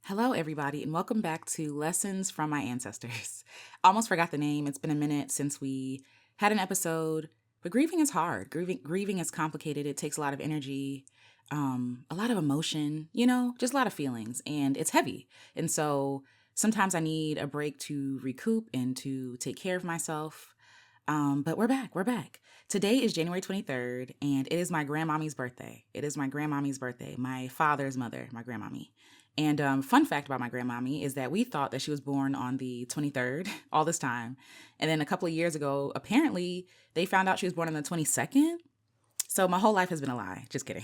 Hello, everybody, and welcome back to Lessons from My Ancestors. Almost forgot the name. It's been a minute since we had an episode, but grieving is hard. Grieving is complicated. It takes a lot of energy, a lot of emotion, just a lot of feelings, and it's heavy. And so sometimes I need a break to recoup and to take care of myself. But we're back. We're back. Today is January 23rd, and it is my grandmommy's birthday. It is my grandmommy's birthday, my father's mother, my grandmommy. And fun fact about my grandmommy is that we thought that she was born on the 23rd all this time. And then a couple of years ago, apparently, they found out she was born on the 22nd. So my whole life has been a lie. Just kidding.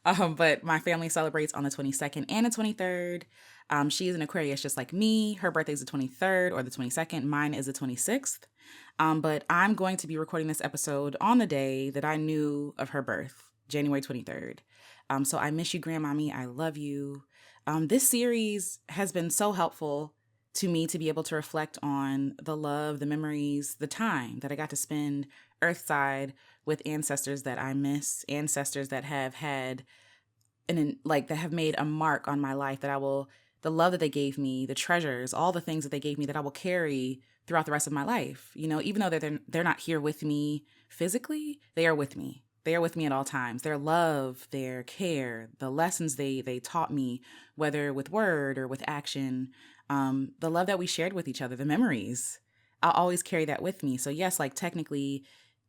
But my family celebrates on the 22nd and the 23rd. She is an Aquarius just like me. Her birthday is the 23rd or the 22nd. Mine is the 26th. But I'm going to be recording this episode on the day that I knew of her birth, January 23rd. So I miss you, Grandmommy. I love you. This series has been so helpful to me to be able to reflect on the love, the memories, the time that I got to spend earthside with ancestors that I miss, ancestors that have had that have made a mark on my life the love that they gave me, the treasures, all the things that they gave me that I will carry throughout the rest of my life. Even though they're not here with me physically, they are with me. They are with me at all times. Their love, their care, the lessons they taught me, whether with word or with action, the love that we shared with each other, the memories, I'll always carry that with me. So yes, technically,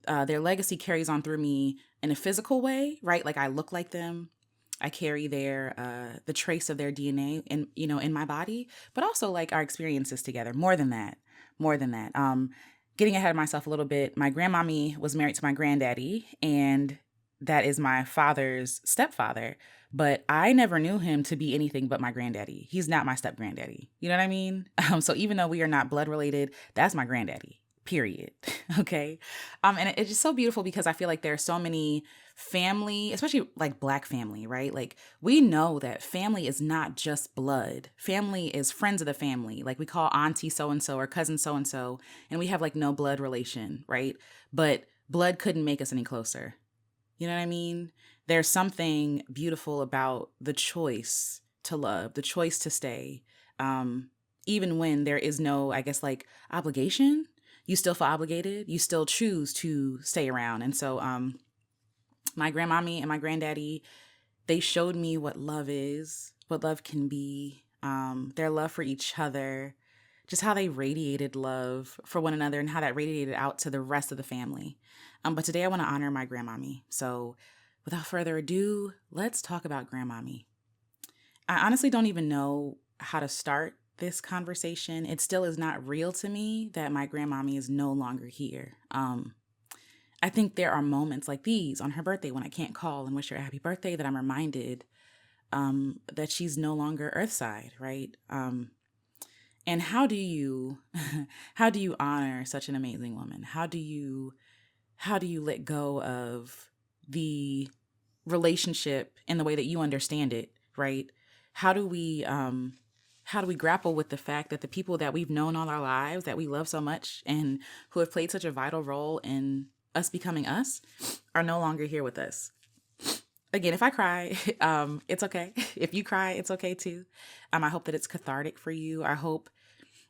their legacy carries on through me in a physical way, right? Like I look like them. I carry the trace of their DNA in my body, but also like our experiences together. More than that. Getting ahead of myself a little bit, my grandmommy was married to my granddaddy, and that is my father's stepfather. But I never knew him to be anything but my granddaddy. He's not my step granddaddy. You know what I mean? So even though we are not blood related, that's my granddaddy. Period. Okay. And it's just so beautiful because I feel like there are so many family, especially like Black family, right? Like we know that family is not just blood. Family is friends of the family. Like we call auntie so-and-so or cousin so-and-so, and we have like no blood relation, right? But blood couldn't make us any closer. You know what I mean? There's something beautiful about the choice to love, the choice to stay, even when there is no, I guess, like obligation. You still feel obligated. You still choose to stay around. And so my grandmommy and my granddaddy, they showed me what love is, what love can be, their love for each other, just how they radiated love for one another and how that radiated out to the rest of the family. But today I want to honor my grandmommy. So without further ado, let's talk about grandmommy. I honestly don't even know how to start this conversation. It still is not real to me that my grandmommy is no longer here. I think there are moments like these on her birthday when I can't call and wish her a happy birthday that I'm reminded that she's no longer earthside, right? And how do you honor such an amazing woman? How do you let go of the relationship in the way that you understand it, right? How do we grapple with the fact that the people that we've known all our lives, that we love so much, and who have played such a vital role in us becoming us, are no longer here with us? Again, if I cry, it's okay. If you cry, it's okay too. I hope that it's cathartic for you. I hope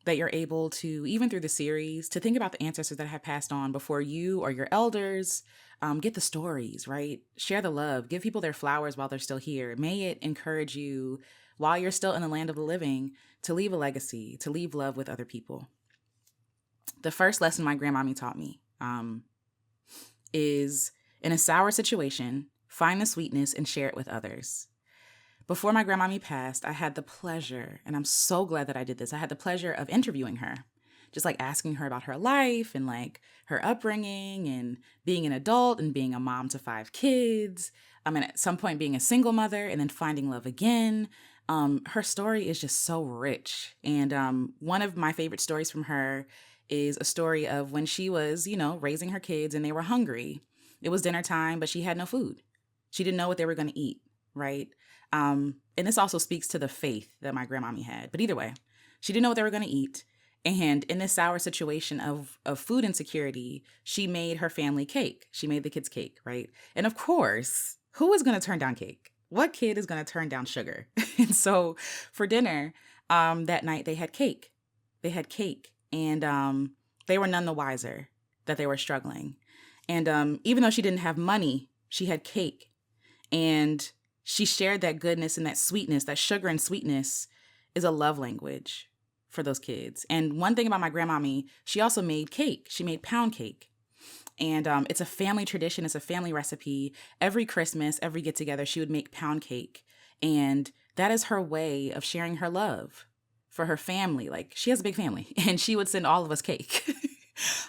that you're able to, even through the series, to think about the ancestors that have passed on before you or your elders. Get the stories, right? Share the love. Give people their flowers while they're still here. May it encourage you, while you're still in the land of the living, to leave a legacy, to leave love with other people. The first lesson my grandmommy taught me is, in a sour situation, find the sweetness and share it with others. Before my grandmommy passed, I had the pleasure, and I'm so glad that I did this, I had the pleasure of interviewing her, just like asking her about her life and like her upbringing and being an adult and being a mom to 5 kids. And at some point being a single mother and then finding love again. Her story is just so rich. And one of my favorite stories from her is a story of when she was, raising her kids and they were hungry. It was dinner time, but she had no food. She didn't know what they were going to eat, right? And this also speaks to the faith that my grandmommy had. But either way, she didn't know what they were going to eat. And in this sour situation of food insecurity, she made her family cake. She made the kids cake, right? And of course, who was going to turn down cake? what kid is going to turn down sugar? And so for dinner, that night they had cake. They had cake, and they were none the wiser that they were struggling. And even though she didn't have money, she had cake, and she shared that goodness and that sweetness. That sugar and sweetness is a love language for those kids. And one thing about my grandmommy, she also made cake. She made pound cake. And it's a family tradition. It's a family recipe. Every Christmas, every get together, she would make pound cake. And that is her way of sharing her love for her family. Like, she has a big family, and she would send all of us cake,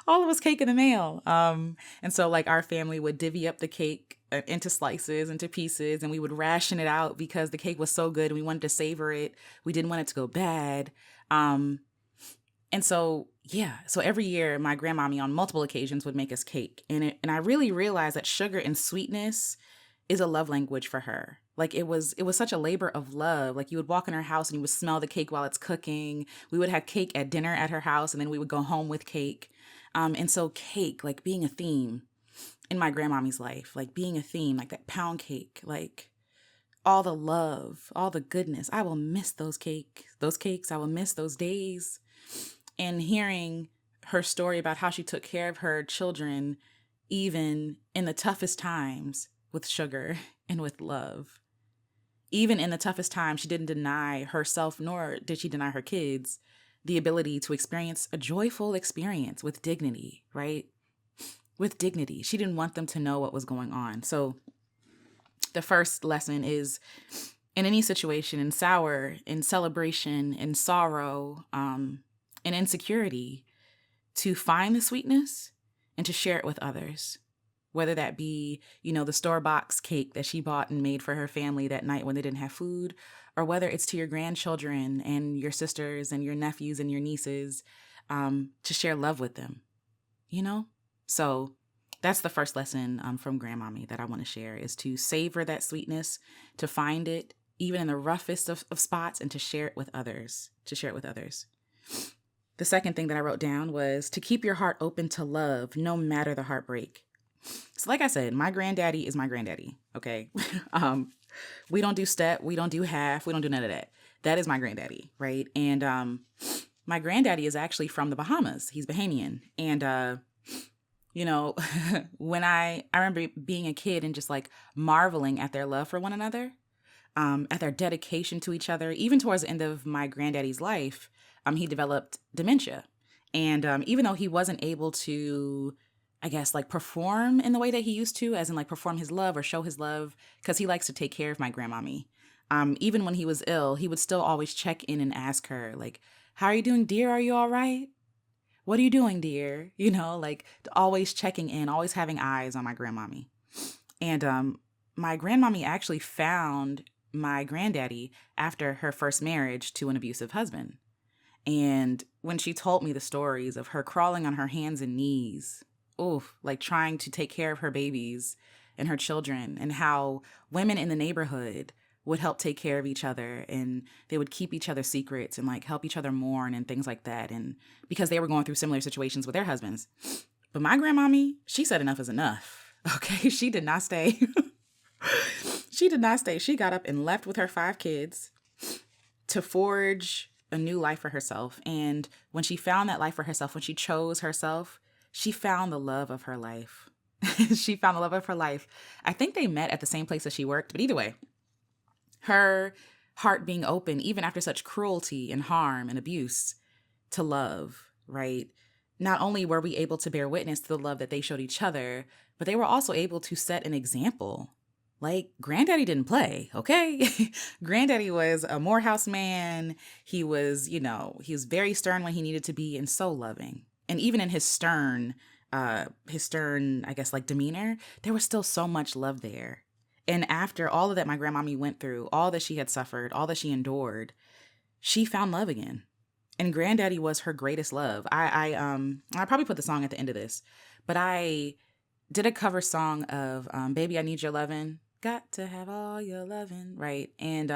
all of us cake in the mail. And so like our family would divvy up the cake into slices, into pieces, and we would ration it out because the cake was so good and we wanted to savor it. We didn't want it to go bad. And so, yeah, so every year my grandmommy on multiple occasions would make us cake. And I really realized that sugar and sweetness is a love language for her. Like it was such a labor of love. Like you would walk in her house and you would smell the cake while it's cooking. We would have cake at dinner at her house, and then we would go home with cake. And so cake, like being a theme in my grandmommy's life, like being a theme, like that pound cake, like all the love, all the goodness. I will miss those cakes. I will miss those days. And hearing her story about how she took care of her children, even in the toughest times, with sugar and with love. Even in the toughest times, she didn't deny herself, nor did she deny her kids the ability to experience a joyful experience with dignity, right? With dignity. She didn't want them to know what was going on. So the first lesson is, in any situation, in sour, in celebration, in sorrow, in insecurity, to find the sweetness and to share it with others. Whether that be, the store-bought cake that she bought and made for her family that night when they didn't have food, or whether it's to your grandchildren and your sisters and your nephews and your nieces, to share love with them, So that's the first lesson from Grandmommy that I want to share, is to savor that sweetness, to find it even in the roughest of spots, and to share it with others, The second thing that I wrote down was to keep your heart open to love, no matter the heartbreak. So like I said, my granddaddy is my granddaddy, okay? We don't do step, we don't do half, we don't do none of that. That is my granddaddy, right? And my granddaddy is actually from the Bahamas. He's Bahamian. And, when I remember being a kid and just like marveling at their love for one another, at their dedication to each other. Even towards the end of my granddaddy's life, he developed dementia. And even though he wasn't able to, I guess, like perform in the way that he used to, as in like perform his love or show his love, because he likes to take care of my grandmommy. Even when he was ill, he would still always check in and ask her, like, how are you doing, dear? Are you all right? What are you doing, dear? Like always checking in, always having eyes on my grandmommy. And my grandmommy actually found my granddaddy after her first marriage to an abusive husband. And when she told me the stories of her crawling on her hands and knees, like trying to take care of her babies and her children, and how women in the neighborhood would help take care of each other, and they would keep each other's secrets and like help each other mourn and things like that. And because they were going through similar situations with their husbands. But my grandmommy, she said enough is enough. Okay. She did not stay. She did not stay. She got up and left with her 5 kids to forge a new life for herself. And when she found that life for herself, when she chose herself, she found the love of her life. She found the love of her life. I think they met at the same place that she worked, but either way, her heart being open, even after such cruelty and harm and abuse, to love, right? Not only were we able to bear witness to the love that they showed each other, but they were also able to set an example. Like, Granddaddy didn't play, okay? Granddaddy was a Morehouse man. He was, he was very stern when he needed to be, and so loving. And even in his stern, I guess, like demeanor, there was still so much love there. And after all of that my grandmommy went through, all that she had suffered, all that she endured, she found love again. And Granddaddy was her greatest love. I probably put the song at the end of this, but I did a cover song of Baby, I Need Your Lovin'. Got to have all your lovin', right? And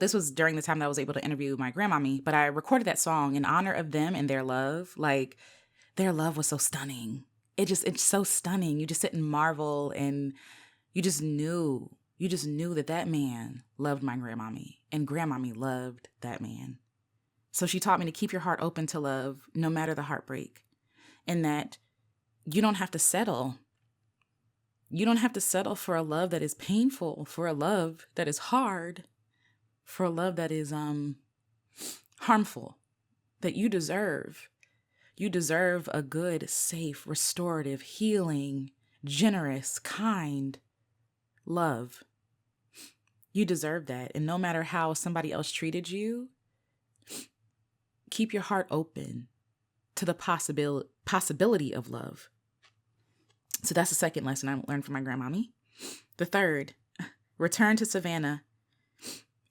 this was during the time that I was able to interview my grandmommy, but I recorded that song in honor of them and their love. Like, their love was so stunning. It's so stunning. You just sit and marvel, and you just knew You just knew that that man loved my grandmommy, and grandmommy loved that man. So she taught me to keep your heart open to love, no matter the heartbreak, and that you don't have to settle. You don't have to settle for a love that is painful, for a love that is hard, for a love that is harmful, that you deserve. You deserve a good, safe, restorative, healing, generous, kind love. You deserve that. And no matter how somebody else treated you, keep your heart open to the possibility of love. So that's the second lesson I learned from my grandmommy. The third, return to Savannah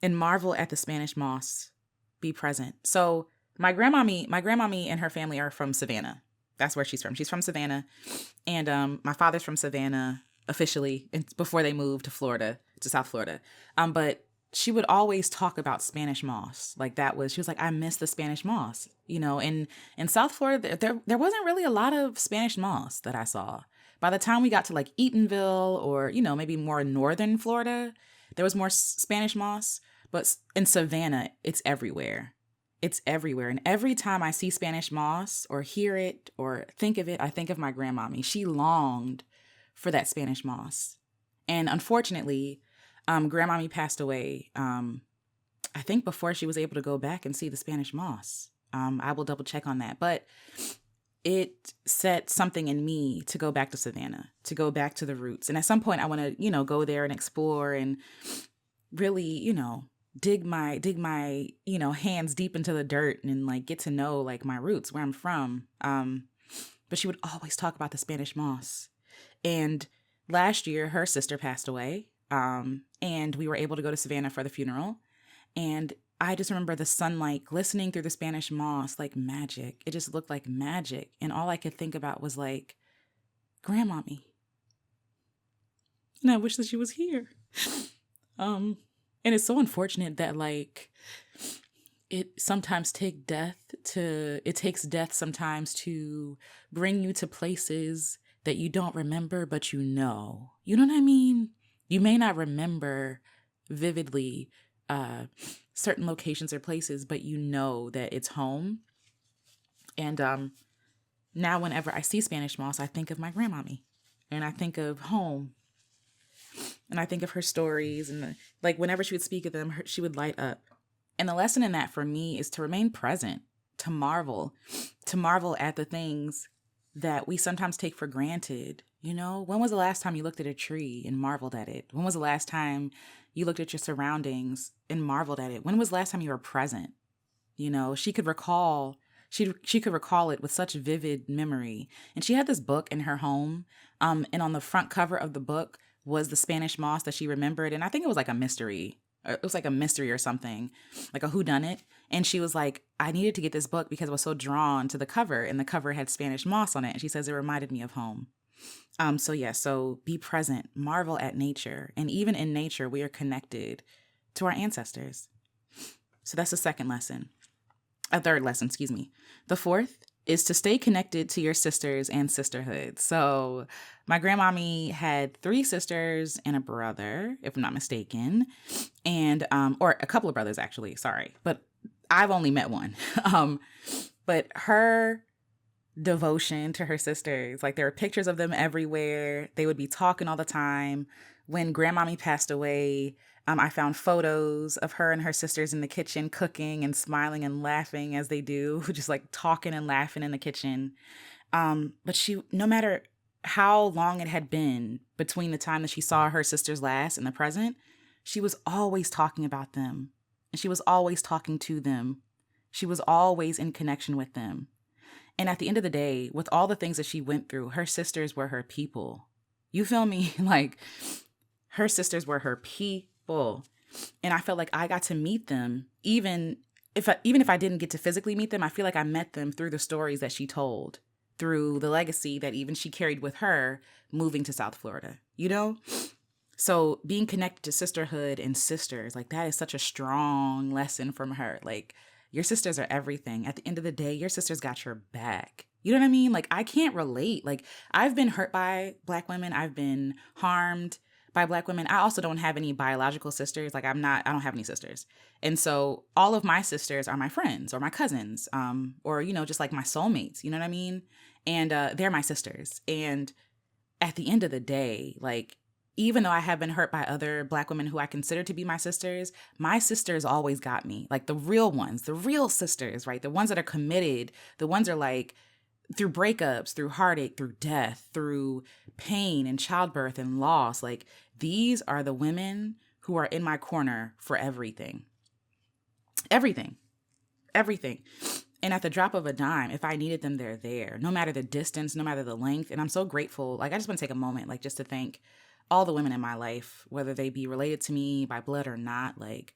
and marvel at the Spanish moss. Be present. So my grandmommy and her family are from Savannah. That's where she's from. She's from Savannah. And my father's from Savannah officially before they moved to Florida, to South Florida. But she would always talk about Spanish moss. She was like, I miss the Spanish moss. In South Florida, there wasn't really a lot of Spanish moss that I saw. By the time we got to like Eatonville or, maybe more northern Florida, there was more Spanish moss. But in Savannah, it's everywhere. It's everywhere. And every time I see Spanish moss or hear it or think of it, I think of my grandmommy. She longed for that Spanish moss. And unfortunately, grandmommy passed away, I think before she was able to go back and see the Spanish moss. I will double check on that. But it set something in me to go back to Savannah, to go back to the roots. And at some point I want to, go there and explore and really, dig my, hands deep into the dirt and like get to know like my roots, where I'm from. But she would always talk about the Spanish moss. And last year her sister passed away. And we were able to go to Savannah for the funeral. And I just remember the sunlight glistening through the Spanish moss like magic. It just looked like magic. And all I could think about was like, grandmommy. And I wish that she was here. And it's so unfortunate that like it sometimes takes death sometimes to bring you to places that you don't remember, but you know what I mean? You may not remember vividly certain locations or places, but you know that it's home. And now whenever I see Spanish moss, I think of my grandmommy and I think of home and I think of her stories. And like whenever she would speak of them, she would light up. And the lesson in that for me is to remain present, to marvel at the things that we sometimes take for granted. When was the last time you looked at a tree and marveled at it? When was the last time you looked at your surroundings and marveled at it? When was the last time you were present? She could recall it with such vivid memory. And she had this book in her home. And on the front cover of the book was the Spanish moss that she remembered. And I think it was like a mystery. It was like a mystery or something, like a whodunit. And she was like, I needed to get this book because I was so drawn to the cover, and the cover had Spanish moss on it. And she says it reminded me of home. So be present, marvel at nature. And even in nature, we are connected to our ancestors. So that's the third lesson. The fourth is to stay connected to your sisters and sisterhood. So my grandmommy had 3 sisters and a brother, if I'm not mistaken, and or a couple of brothers actually, sorry, but I've only met one. But her devotion to her sisters, like there are pictures of them everywhere. They would be talking all the time. When grandmommy passed away, I found photos of her and her sisters in the kitchen cooking and smiling and laughing as they do, just like talking and laughing in the kitchen. But she, no matter how long it had been between the time that she saw her sisters last and the present, she was always talking about them. And she was always talking to them. She was always in connection with them. And at the end of the day, with all the things that she went through, her sisters were her people. You feel me? Like, her sisters were her people. And I felt like I got to meet them. Even if I didn't get to physically meet them, I feel like I met them through the stories that she told, through the legacy that even she carried with her moving to South Florida, So being connected to sisterhood and sisters, like that is such a strong lesson from her. Like, your sisters are everything. At the end of the day, your sisters got your back. You know what I mean? Like, I can't relate. Like, I've been hurt by Black women. I've been harmed by Black women. I also don't have any biological sisters. Like I don't have any sisters. And so all of my sisters are my friends or my cousins, or, just like my soulmates, you know what I mean? And they're my sisters. And at the end of the day, like, even though I have been hurt by other Black women who I consider to be my sisters always got me. Like the real ones, the real sisters, right? The ones that are committed, the ones that are like, through breakups, through heartache, through death, through pain and childbirth and loss. Like these are the women who are in my corner for everything. Everything. Everything. And at the drop of a dime, if I needed them, they're there, no matter the distance, no matter the length. And I'm so grateful. Like, I just want to take a moment, like, just to thank all the women in my life, whether they be related to me by blood or not. Like,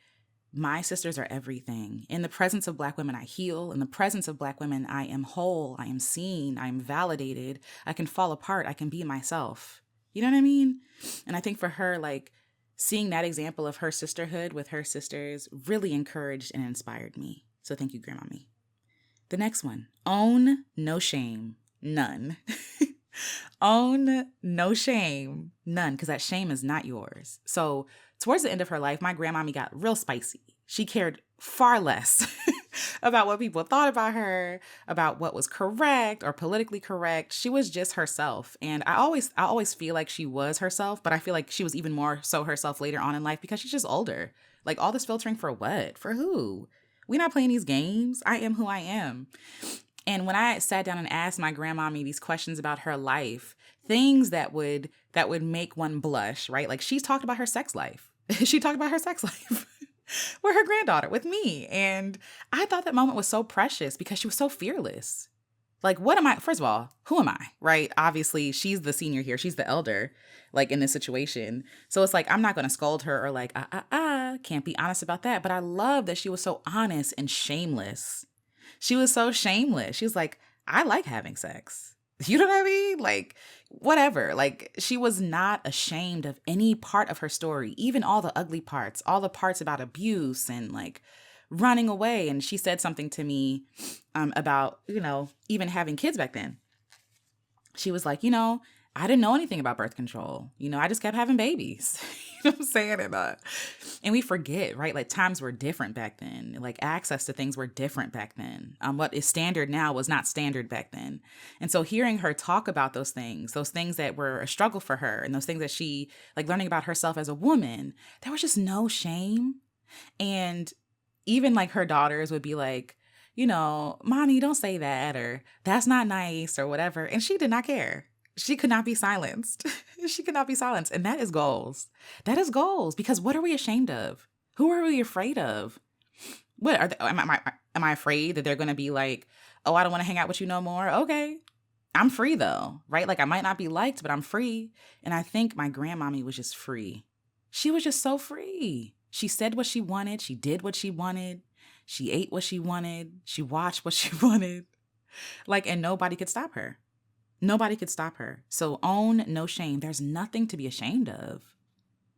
my sisters are everything. In the presence of Black women, I heal. In the presence of Black women, I am whole. I am seen. I am validated. I can fall apart. I can be myself. You know what I mean? And I think for her, like, seeing that example of her sisterhood with her sisters really encouraged and inspired me. So thank you, Grandmommy. The next one, own no shame, none. Own no shame, none, because that shame is not yours. So towards the end of her life, my grandmommy got real spicy. She cared far less about what people thought about her, about what was correct or politically correct. She was just herself. And I always feel like she was herself, but I feel like she was even more so herself later on in life because she's just older. Like all this filtering for what? For who? We're not playing these games. I am who I am. And when I sat down and asked my grandmommy these questions about her life, things that would make one blush, right? Like she's talked about her sex life. She talked about her sex life with her granddaughter, with me. And I thought that moment was so precious because she was so fearless. Like, what am I? First of all, who am I? Right? Obviously, she's the senior here. She's the elder, like in this situation. So it's like, I'm not going to scold her or like, can't be honest about that. But I love that she was so honest and shameless. She was so shameless. She was like, I like having sex. You know what I mean? Like, whatever. Like, she was not ashamed of any part of her story, even all the ugly parts, all the parts about abuse and like running away. And she said something to me about, even having kids back then. She was like, I didn't know anything about birth control. I just kept having babies. You know what I'm saying? And we forget, right? Like times were different back then. Like access to things were different back then. What is standard now was not standard back then. And so hearing her talk about those things that were a struggle for her and those things that she, like learning about herself as a woman, there was just no shame. And even like her daughters would be like, Mommy, don't say that, or that's not nice, or whatever. And she did not care. She could not be silenced. She could not be silenced. And that is goals. That is goals. Because what are we ashamed of? Who are we afraid of? What are am I afraid that they're going to be like, oh, I don't want to hang out with you no more? Okay. I'm free though, right? Like I might not be liked, but I'm free. And I think my grandmommy was just free. She was just so free. She said what she wanted. She did what she wanted. She ate what she wanted. She watched what she wanted. Like, and nobody could stop her. Nobody could stop her. So own no shame. There's nothing to be ashamed of.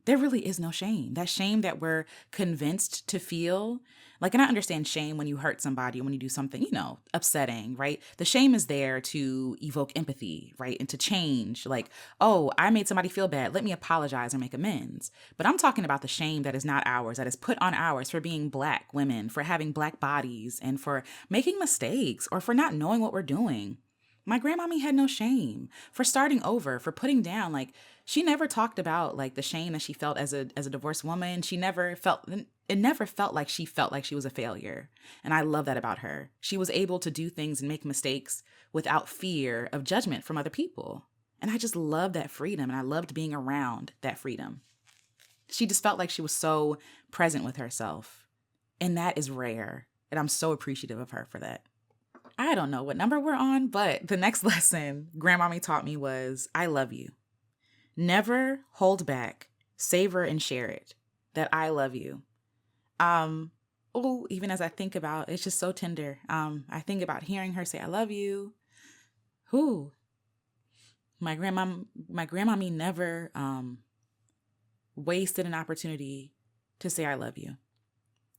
There really is no shame. That shame that we're convinced to feel. Like, and I understand shame when you hurt somebody, when you do something, upsetting, right? The shame is there to evoke empathy, right? And to change. Like, oh, I made somebody feel bad. Let me apologize or make amends. But I'm talking about the shame that is not ours, that is put on ours for being Black women, for having Black bodies, and for making mistakes or for not knowing what we're doing. My grandmommy had no shame for starting over, for putting down, like, she never talked about like the shame that she felt as a divorced woman. It never felt like she felt like she was a failure. And I love that about her. She was able to do things and make mistakes without fear of judgment from other people. And I just love that freedom. And I loved being around that freedom. She just felt like she was so present with herself. And that is rare. And I'm so appreciative of her for that. I don't know what number we're on, but the next lesson Grandmommy taught me was, I love you. Never hold back. Savor and share it. That I love you. Even as I think about, it's just so tender. I think about hearing her say, I love you. My grandmommy never wasted an opportunity to say, I love you.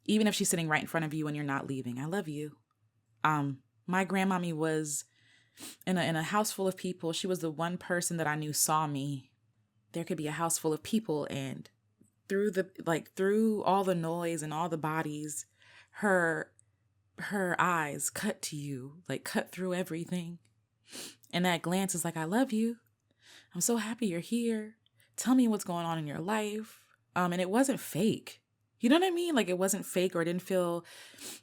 Even if she's sitting right in front of you and you're not leaving, I love you. My grandmommy was in a house full of people. She was the one person that I knew saw me there could be a house full of people, and through all the noise and all the bodies, her eyes cut to you, like cut through everything. And that glance is like, I love you. I'm so happy you're here. Tell me what's going on in your life. And it wasn't fake. You know what I mean? Like, it wasn't fake, or it didn't feel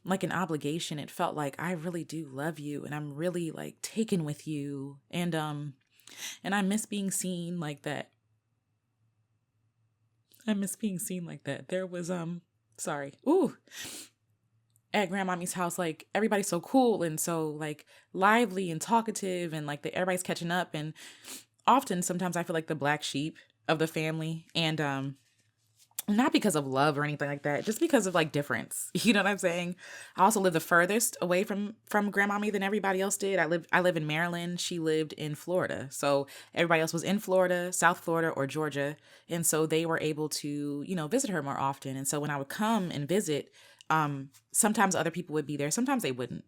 like an obligation. It felt like, I really do love you, and I'm really like taken with you. And I miss being seen like that. I miss being seen like that. There was at Grandmommy's house, like, everybody's so cool and so like lively and talkative, and like everybody's catching up. And sometimes I feel like the black sheep of the family, and not because of love or anything like that, just because of like difference. You know what I'm saying? I also live the furthest away from Grandmommy than everybody else did. I live in Maryland. She lived in Florida. So everybody else was in Florida, South Florida, or Georgia. And so they were able to, visit her more often. And so when I would come and visit, sometimes other people would be there. Sometimes they wouldn't.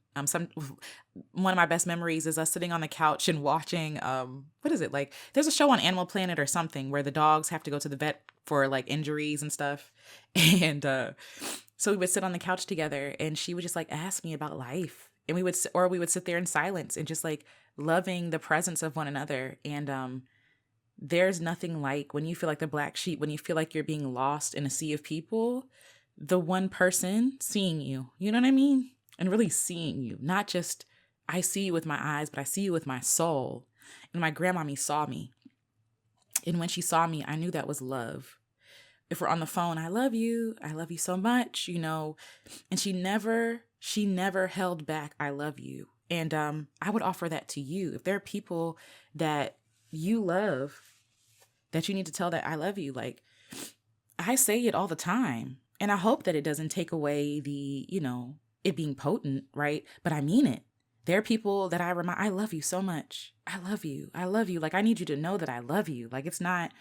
One of my best memories is us sitting on the couch and watching, what is it? Like, there's a show on Animal Planet or something where the dogs have to go to the vet for like injuries and stuff. And, so we would sit on the couch together, and she would just like ask me about life, and we would sit there in silence and just like loving the presence of one another. And, there's nothing like when you feel like the black sheep, when you feel like you're being lost in a sea of people, the one person seeing you, you know what I mean? And really seeing you, not just, I see you with my eyes, but I see you with my soul. And my grandmommy saw me. And when she saw me, I knew that was love. If we're on the phone, I love you so much, and she never held back, I love you. And I would offer that to you. If there are people that you love, that you need to tell that I love you, like, I say it all the time. And I hope that it doesn't take away the, it being potent, right? But I mean it. There are people that I remind, I love you so much. I love you. I love you. Like, I need you to know that I love you. Like, it's not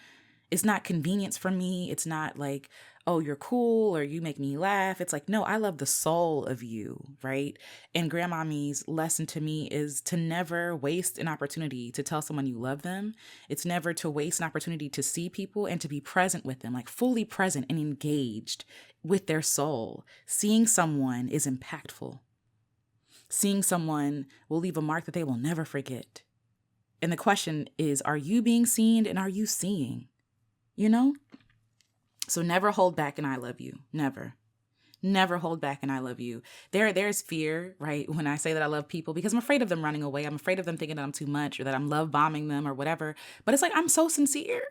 convenience for me. It's not like, oh, you're cool or you make me laugh. It's like, no, I love the soul of you, right? And Grandmommy's lesson to me is to never waste an opportunity to tell someone you love them. It's never to waste an opportunity to see people and to be present with them, like fully present and engaged with their soul. Seeing someone is impactful. Seeing someone will leave a mark that they will never forget. And the question is, are you being seen, and are you seeing? So never hold back and I love you. Never hold back and I love you. There's fear, right? When I say that I love people, because I'm afraid of them running away. I'm afraid of them thinking that I'm too much, or that I'm love bombing them or whatever. But it's like, I'm so sincere.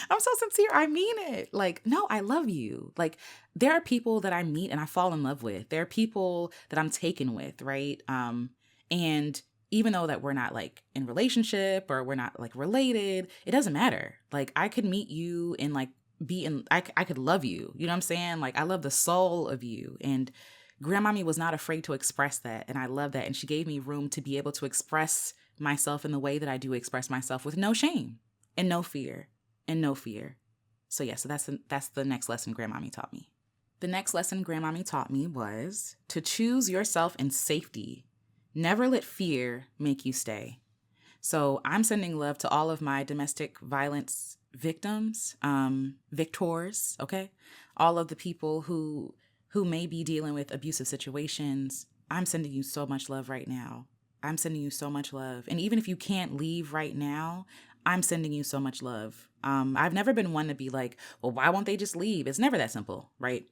I'm so sincere. I mean it. Like, no, I love you. Like, there are people that I meet and I fall in love with. There are people that I'm taken with, right? And even though that we're not like in relationship or we're not like related, it doesn't matter. Like, I could meet you and like I could love you. You know what I'm saying? Like, I love the soul of you. And Grandmommy was not afraid to express that. And I love that. And she gave me room to be able to express myself in the way that I do express myself, with no shame and no fear So yeah, so that's the next lesson Grandmommy taught me. The next lesson Grandmommy taught me was to choose yourself in safety. Never let fear make you stay. So I'm sending love to all of my domestic violence victims, victors, okay? All of the people who may be dealing with abusive situations. I'm sending you so much love right now. I'm sending you so much love. And even if you can't leave right now, I'm sending you so much love. I've never been one to be like, well, why won't they just leave? It's never that simple, right?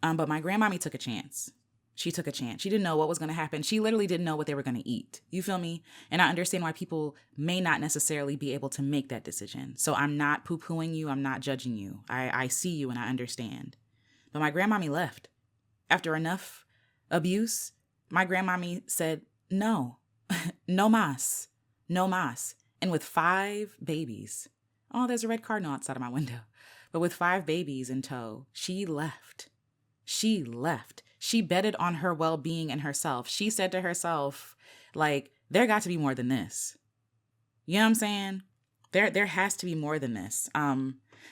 But my grandmommy took a chance. She took a chance. She didn't know what was going to happen. She literally didn't know what they were going to eat. You feel me? And I understand why people may not necessarily be able to make that decision. So I'm not poo-pooing you. I'm not judging you. I see you and I understand. But my grandmommy left. After enough abuse, my grandmommy said, no, no mas, no mas. And with 5 babies, oh, there's a red cardinal outside of my window. But with 5 babies in tow, she left. She left. She betted on her well-being and herself. She said to herself, like, there got to be more than this. You know what I'm saying? There has to be more than this.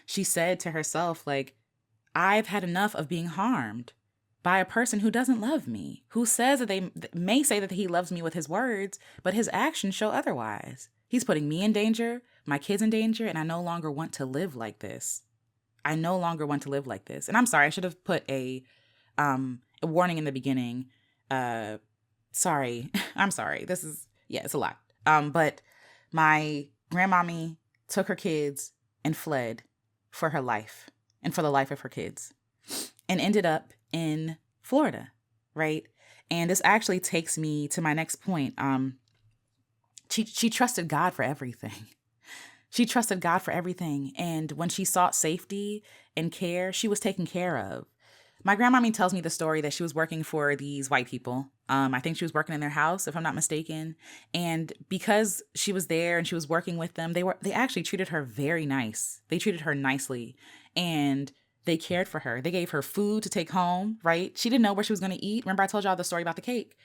She said to herself, like, I've had enough of being harmed by a person who doesn't love me, who says that they may say that he loves me with his words, but his actions show otherwise. He's putting me in danger, my kids in danger, and I no longer want to live like this. I no longer want to live like this. And I'm sorry, I should have put a warning in the beginning. Sorry. I'm sorry. It's a lot. But my grandmommy took her kids and fled for her life and for the life of her kids and ended up in Florida, right? And this actually takes me to my next point. She trusted God for everything. She trusted God for everything. And when she sought safety and care, she was taken care of. My grandmommy tells me the story that she was working for these white people. I think she was working in their house, if I'm not mistaken. And because she was there and she was working with them, they actually treated her very nice. They treated her nicely and they cared for her. They gave her food to take home, right? She didn't know where she was going to eat. Remember I told y'all the story about the cake?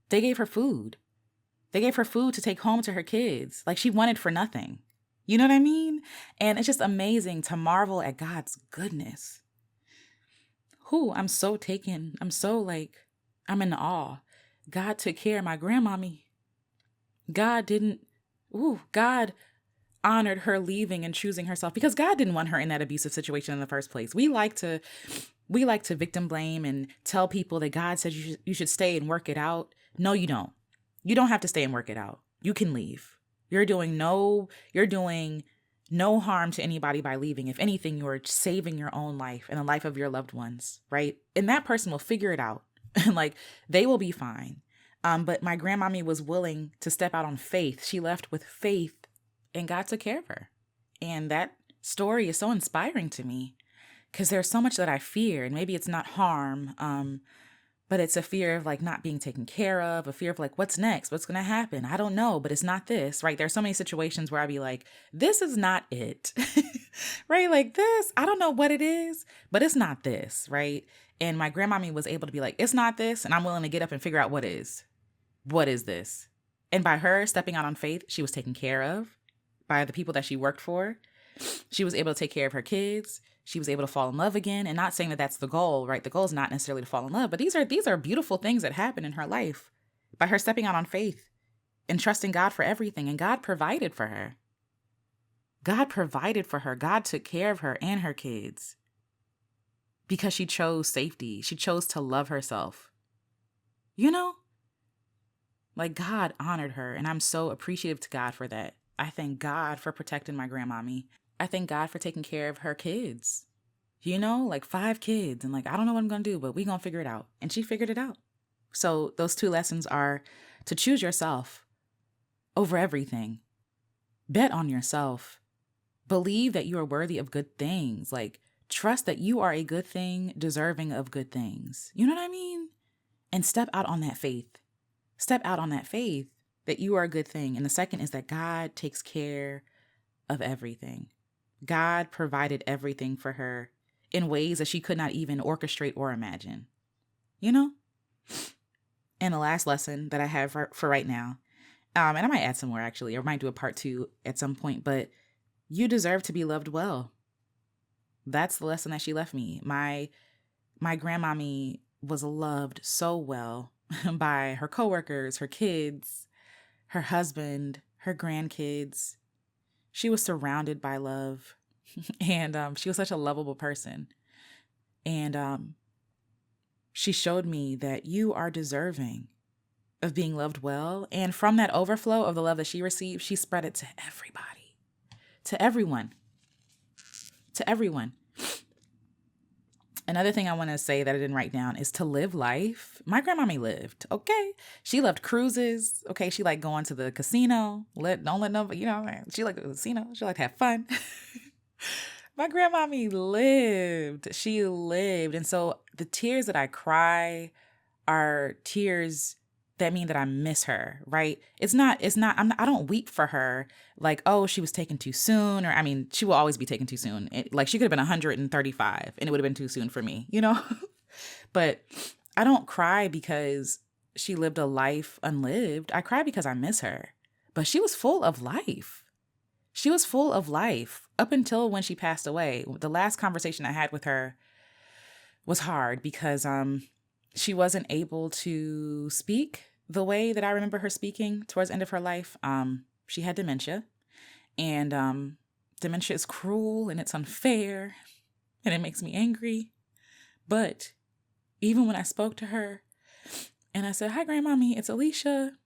They gave her food. They gave her food to take home to her kids. Like she wanted for nothing. You know what I mean? And it's just amazing to marvel at God's goodness. I'm so taken. I'm in awe. God took care of my grandmommy. God honored her leaving and choosing herself because God didn't want her in that abusive situation in the first place. We like to victim blame and tell people that God said you should stay and work it out. No, you don't. You don't have to stay and work it out. You can leave. You're doing no harm to anybody by leaving. If anything, you're saving your own life and the life of your loved ones, right? And that person will figure it out. Like they will be fine. But my grandmommy was willing to step out on faith. She left with faith and God took care of her. And that story is so inspiring to me because there's so much that I fear, and maybe it's not harm, but it's a fear of like not being taken care of, a fear of like, what's next? What's going to happen? I don't know, but it's not this, right? There's so many situations where I'd be like, this is not it, right? Like this, I don't know what it is, but it's not this, right? And my grandmommy was able to be like, it's not this. And I'm willing to get up and figure out what is. What is this? And by her stepping out on faith, she was taken care of by the people that she worked for. She was able to take care of her kids. She was able to fall in love again. And not saying that that's the goal, right? The goal is not necessarily to fall in love, but these are beautiful things that happen in her life by her stepping out on faith and trusting God for everything. And God provided for her. God provided for her. God took care of her and her kids because she chose safety. She chose to love herself. You know, like God honored her. And I'm so appreciative to God for that. I thank God for protecting my grandmommy. I thank God for taking care of her kids, you know, like 5 kids. And like, I don't know what I'm going to do, but we're going to figure it out. And she figured it out. So those 2 lessons are to choose yourself over everything. Bet on yourself. Believe that you are worthy of good things. Like trust that you are a good thing, deserving of good things. You know what I mean? And step out on that faith. Step out on that faith that you are a good thing. And the second is that God takes care of everything. God provided everything for her in ways that she could not even orchestrate or imagine, you know? And the last lesson that I have for right now, and I might add some more actually, or might do a part 2 at some point, but you deserve to be loved well. That's the lesson that she left me. My grandmommy was loved so well by her coworkers, her kids, her husband, her grandkids. She was surrounded by love, and she was such a lovable person. And she showed me that you are deserving of being loved well. And from that overflow of the love that she received, she spread it to everybody, to everyone, to everyone. Another thing I want to say that I didn't write down is to live life. My grandmommy lived, okay? She loved cruises, okay? She liked going to the casino. Don't let nobody, you know, she liked the casino. She liked to have fun. My grandmommy lived. She lived. And so the tears that I cry are tears that mean that I miss her, right? I don't weep for her like, oh, she was taken too soon. Or, I mean, she will always be taken too soon. Like she could have been 135 and it would have been too soon for me, you know? But I don't cry because she lived a life unlived. I cry because I miss her. But she was full of life. She was full of life up until when she passed away. The last conversation I had with her was hard because she wasn't able to speak the way that I remember her speaking towards the end of her life. She had dementia, and dementia is cruel and it's unfair and it makes me angry. But even when I spoke to her and I said, "Hi, Grandmommy, it's Alicia,"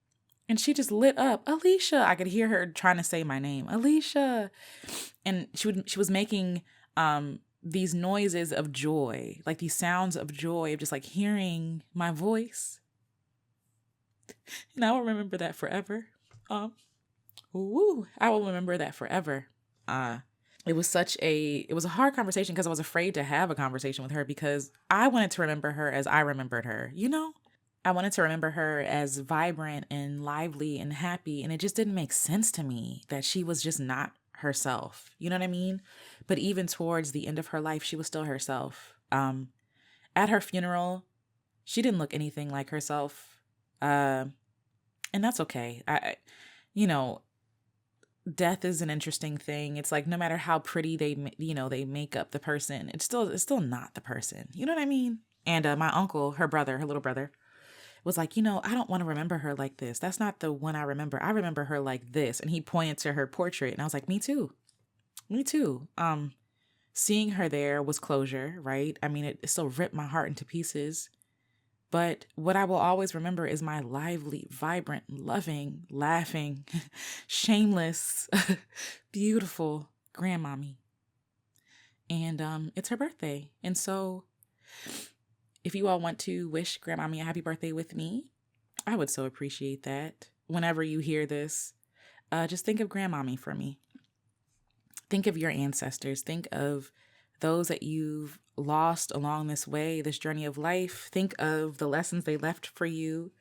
and she just lit up, "Alicia." I could hear her trying to say my name, "Alicia." And she was making these noises of joy, like these sounds of joy, of just like hearing my voice. And I will remember that forever. I will remember that forever. It was a hard conversation because I was afraid to have a conversation with her because I wanted to remember her as I remembered her, you know? I wanted to remember her as vibrant and lively and happy, and it just didn't make sense to me that she was just not herself. You know what I mean? But even towards the end of her life, she was still herself. At her funeral, she didn't look anything like herself. And that's okay. Death is an interesting thing. It's like no matter how pretty they make up the person, it's still not the person. You know what I mean? And my uncle, her little brother, was like, I don't want to remember her like this. That's not the one I remember. I remember her like this. And he pointed to her portrait, and I was like, me too. Seeing her there was closure, right? I mean, it still ripped my heart into pieces. But what I will always remember is my lively, vibrant, loving, laughing, shameless, beautiful grandmommy. And it's her birthday. And so if you all want to wish Grandmommy a happy birthday with me, I would so appreciate that. Whenever you hear this, just think of Grandmommy for me. Think of your ancestors. Think of those that you've lost along this way, this journey of life. Think of the lessons they left for you.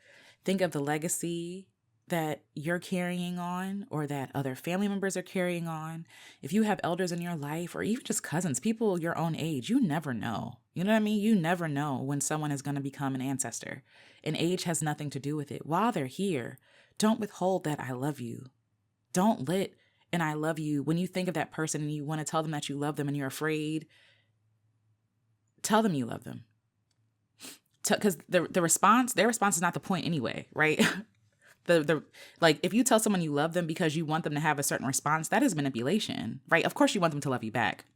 Think of the legacy that you're carrying on or that other family members are carrying on. If you have elders in your life or even just cousins, people your own age, you never know. You know what I mean? You never know when someone is going to become an ancestor. And age has nothing to do with it. While they're here, don't withhold that "I love you." Don't let and "I love you" when you think of that person and you want to tell them that you love them and you're afraid. Tell them you love them. Because their response is not the point anyway, right? Like if you tell someone you love them because you want them to have a certain response, that is manipulation, right? Of course you want them to love you back.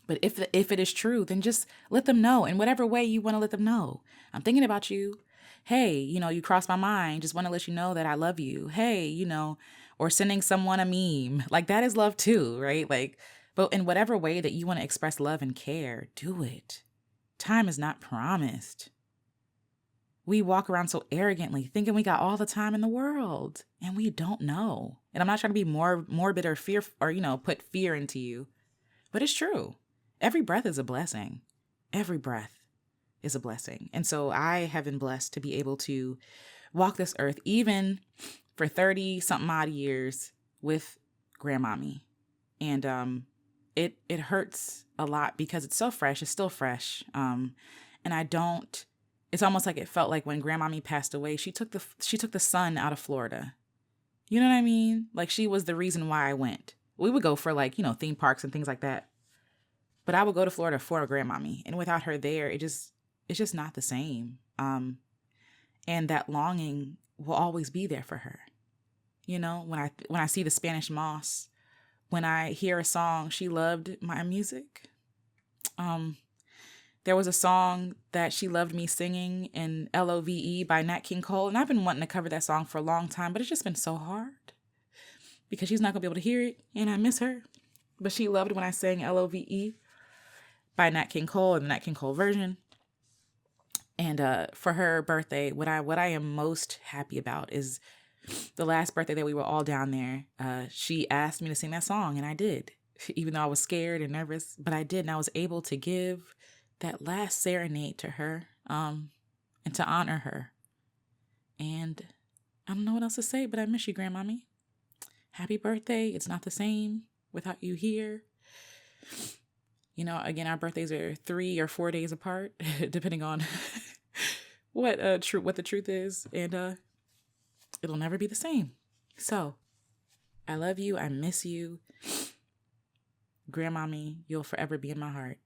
But if it is true, then just let them know in whatever way you want to let them know. "I'm thinking about you. Hey, you crossed my mind. Just want to let you know that I love you. Hey, or sending someone a meme. Like that is love too, right? Like, but in whatever way that you want to express love and care, do it. Time is not promised. We walk around so arrogantly thinking we got all the time in the world, and we don't know. And I'm not trying to be more morbid or fear or, put fear into you, but it's true. Every breath is a blessing. Every breath is a blessing. And so I have been blessed to be able to walk this earth, even for 30 something odd years with Grandmommy. And it hurts a lot because it's so fresh. It's still fresh. And it's almost like it felt like when Grandmommy passed away, she took the sun out of Florida. You know what I mean? Like she was the reason why I went. We would go for theme parks and things like that. But I would go to Florida for Grandmommy. And without her there, it's just not the same. And that longing will always be there for her. When I see the Spanish moss, when I hear a song, she loved my music. There was a song that she loved me singing in LOVE by Nat King Cole. And I've been wanting to cover that song for a long time, but it's just been so hard because she's not going to be able to hear it. And I miss her. But she loved when I sang LOVE by Nat King Cole and the Nat King Cole version. And for her birthday, what I am most happy about is the last birthday that we were all down there. She asked me to sing that song, and I did, even though I was scared and nervous. But I did, and I was able to give that last serenade to her, and to honor her. And I don't know what else to say, but I miss you, Grandmommy. Happy birthday. It's not the same without you here. Again, our birthdays are 3 or 4 days apart, depending on what the truth is. And it'll never be the same. So I love you. I miss you. Grandmommy, you'll forever be in my heart.